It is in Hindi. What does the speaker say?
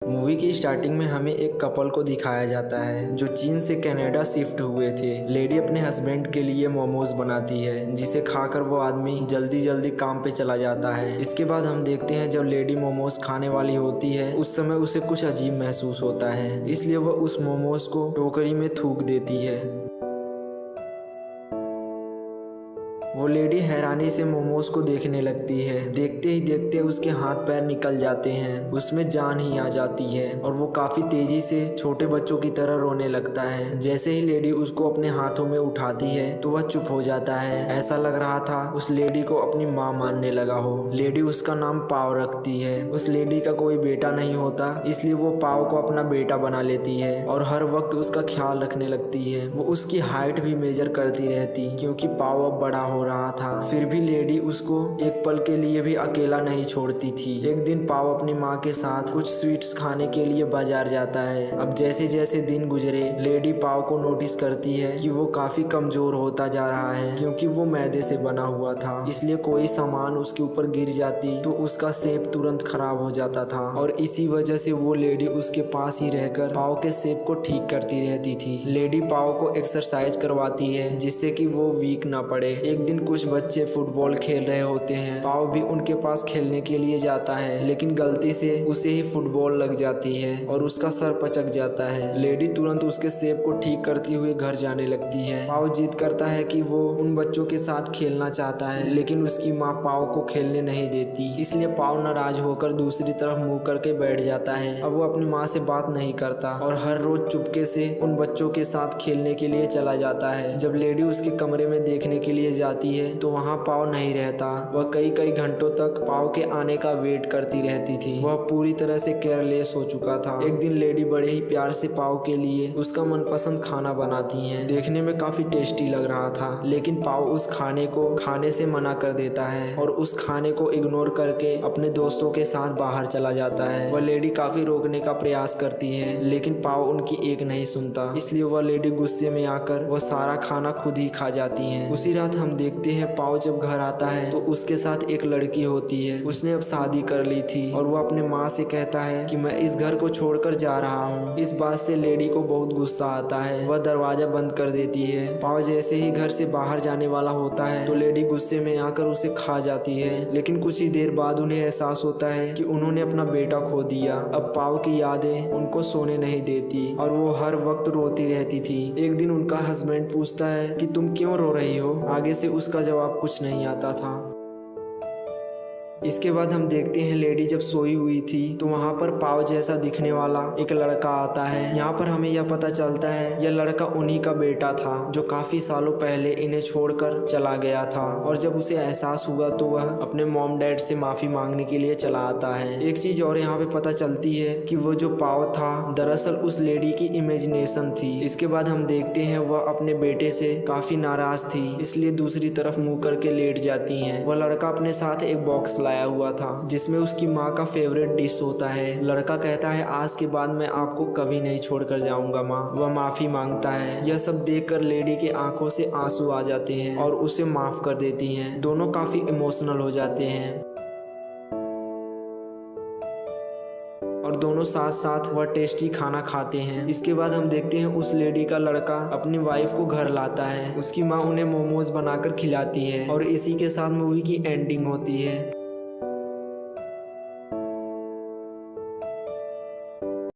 मूवी की स्टार्टिंग में हमें एक कपल को दिखाया जाता है जो चीन से कनाडा शिफ्ट हुए थे। लेडी अपने हस्बैंड के लिए मोमोज बनाती है जिसे खाकर वो आदमी जल्दी जल्दी काम पे चला जाता है। इसके बाद हम देखते हैं जब लेडी मोमोज खाने वाली होती है उस समय उसे कुछ अजीब महसूस होता है, इसलिए वह उस मोमोज को टोकरी में थूक देती है। वो लेडी हैरानी से मोमोज को देखने लगती है। देखते ही देखते उसके हाथ पैर निकल जाते हैं, उसमें जान ही आ जाती है और वो काफी तेजी से छोटे बच्चों की तरह रोने लगता है। जैसे ही लेडी उसको अपने हाथों में उठाती है तो वह चुप हो जाता है। ऐसा लग रहा था उस लेडी को अपनी माँ मानने लगा हो। लेडी उसका नाम पाव रखती है। उस लेडी का कोई बेटा नहीं होता, इसलिए वो पाव को अपना बेटा बना लेती है और हर वक्त उसका ख्याल रखने लगती है। वो उसकी हाइट भी मेजर करती रहती क्योंकि पाव अब बड़ा हो रहा था। फिर भी लेडी उसको एक पल के लिए भी अकेला नहीं छोड़ती थी। एक दिन पाव अपनी माँ के साथ कुछ स्वीट्स खाने के लिए बाजार जाता है। अब जैसे जैसे दिन गुजरे लेडी पाव को नोटिस करती है कि वो काफी कमजोर होता जा रहा है क्योंकि वो मैदे से बना हुआ था, इसलिए कोई सामान उसके ऊपर गिर जाती तो उसका शेप तुरंत खराब हो जाता था और इसी वजह से वो लेडी उसके पास ही रहकर पाव के शेप को ठीक करती रहती थी। लेडी पाव को एक्सरसाइज करवाती है जिससे कि वो वीक ना पड़े। एक दिन कुछ बच्चे फुटबॉल खेल रहे होते हैं। पाव भी उनके पास खेलने के लिए जाता है लेकिन गलती से उसे ही फुटबॉल लग जाती है और उसका सर पचक जाता है। लेडी तुरंत उसके शेप को ठीक करते हुए घर जाने लगती है। पाव जिद करता है कि वो उन बच्चों के साथ खेलना चाहता है लेकिन उसकी माँ पाव को खेलने नहीं देती, इसलिए पाव नाराज होकर दूसरी तरफ मुंह करके बैठ जाता है। अब वो अपनी माँ से बात नहीं करता और हर रोज चुपके से उन बच्चों के साथ खेलने के लिए चला जाता है। जब लेडी उसके कमरे में देखने के लिए जाती है तो वहाँ पाव नहीं रहता। वह कई कई घंटों तक पाव के आने का वेट करती रहती थी। वह पूरी तरह से केयरलेस हो चुका था। एक दिन लेडी बड़े ही प्यार से पाव के लिए उसका मनपसंद खाना बनाती हैं। देखने में काफी टेस्टी लग रहा था लेकिन पाव उस खाने को खाने से मना कर देता है और उस खाने को इग्नोर करके अपने दोस्तों के साथ बाहर चला जाता है। वह लेडी काफी रोकने का प्रयास करती है लेकिन पाव उनकी एक नहीं सुनता, इसलिए वह लेडी गुस्से में आकर वह सारा खाना खुद ही खा जाती है। उसी रात हम देखते हैं पाव जब घर आता है तो उसके साथ एक लड़की होती है। उसने अब शादी कर ली थी और वो अपने माँ से कहता है कि मैं इस घर को छोड़कर जा रहा हूँ। इस बात से लेडी को बहुत गुस्सा आता है। वह दरवाजा बंद कर देती है। पाव जैसे ही घर से बाहर जाने वाला होता है तो लेडी गुस्से में आकर उसे खा जाती है, लेकिन कुछ ही देर बाद उन्हें एहसास होता है कि उन्होंने अपना बेटा खो दिया। अब पाव की यादें उनको सोने नहीं देती और वो हर वक्त रोती रहती थी। एक दिन उनका हस्बैंड पूछता है कि तुम क्यों रो रही हो। आगे से उसका जवाब कुछ नहीं आता था। इसके बाद हम देखते हैं लेडी जब सोई हुई थी तो वहाँ पर पाव जैसा दिखने वाला एक लड़का आता है। यहाँ पर हमें यह पता चलता है यह लड़का उन्हीं का बेटा था जो काफी सालों पहले इन्हें छोड़कर चला गया था और जब उसे एहसास हुआ तो वह अपने मॉम डैड से माफी मांगने के लिए चला आता है। एक चीज और यहाँ पे पता चलती है कि वो जो पाव था दरअसल उस लेडी की इमेजिनेशन थी। इसके बाद हम देखते हैं वह अपने बेटे से काफी नाराज थी, इसलिए दूसरी तरफ मुंह करके लेट जाती है। वह लड़का अपने साथ एक बॉक्स लाया हुआ था जिसमें उसकी माँ का फेवरेट डिश होता है। लड़का कहता है आज के बाद मैं आपको कभी नहीं छोड़कर जाऊंगा माँ। वह माफी मांगता है। यह सब देखकर लेडी की आंखों से आंसू आ जाते हैं और उसे माफ कर देती हैं। दोनों काफी इमोशनल हो जाते हैं और दोनों साथ साथ वह टेस्टी खाना खाते हैं। इसके बाद हम देखते हैं उस लेडी का लड़का अपनी वाइफ को घर लाता है। उसकी माँ उन्हें मोमोज बनाकर खिलाती है और इसी के साथ मूवी की एंडिंग होती है।